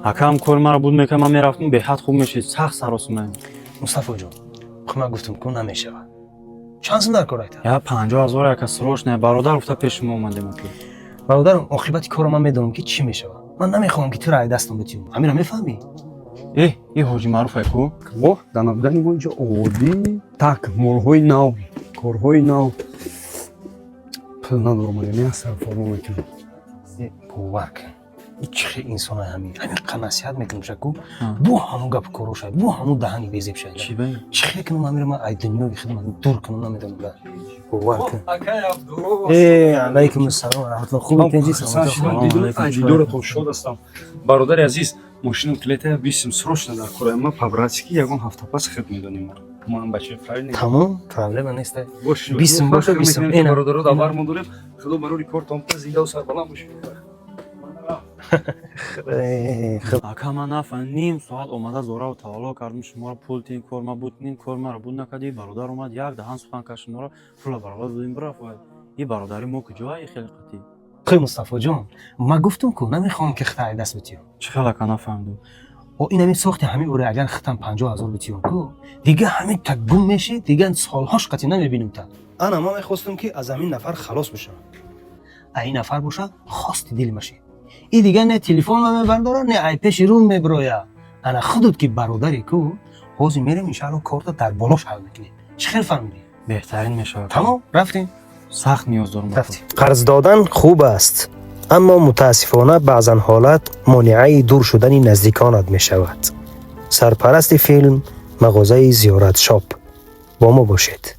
акам кор мара буд мекам ман мерафтум беҳад хуб мешид сахт саросимаем. мустафо ҷон ман гуфтам ку намешавад. чанд сум дар кор айта? Я 50,000 яка срочная бародар гуфта пеши мо омадем. бародарам оқибати кора ман медонам ки чӣ мешавад. ман намехоҳам ки туро ай дастам битиём. ҳамира мефаҳмӣ? ҳоҷи маъруфе ку воҳ дар набудани мо инҷо одӣ так молҳои нав корҳои нав пул надорам яъне аз сарфармо мекунам. бовар кун чӣ хел инсона ҳамин қанасиҳат мекунам шаку бу ҳамун гап коро шаyd бу ҳамун даҳани безеб шаyd чӣ хел кунам ҳамира ман ай дунёи хидмат дур кунам намедонам да бовар кун алайкум ассалом ва раҳматуллоҳ хуби тинҷи дидоратон шод ҳастам бародари азиз мошинам клета бисим срочно дар кораи ма пабратики ягон ҳафта пас хед медонем ман бачаи файли тамом проблема нест бисим боша бисим ина бародаро давар мо дорем худо барори кортон пас зинда сар баланд бошед. ака ман нафаҳмидам ним соат омада зораву тавалло кардам шуморо пул тин кор ма буд ним кор мара буд накарди бародар омад як даҳан сухан кард шуморо пула бародар додем бирафт и бародари мо куҷоа и хелқати хӯй мустафо ҷон ман гуфтам ку намехоҳам ки хита ай даст битиём чӣ хел ака нафаҳмидам ин ҳамин сохти ҳамин уре агар хитам 50,000 битиём ку дига ҳамин так гум меши дига солҳош қати намебинем та ана ман мехостам ки аз ҳамин нафар халос бошам ай нафар боша хости дил маши и дига не телефон ма мебардора не ай пеши рум мебироя ана худуд ки бародари ку ҳозир мерем иншаалло корта дар болош ҳал мекунем чӣ хел фаҳмидӣ беҳтарин мешавад тамом рафтем сахт ниёз дорам қарз додан хуб аст аммо мутаассифона баъзан ҳолат монеаи дур шудани наздиконат мешавад. Сарпарасти филм мағозаи зиёратшоп. бо мо бошед.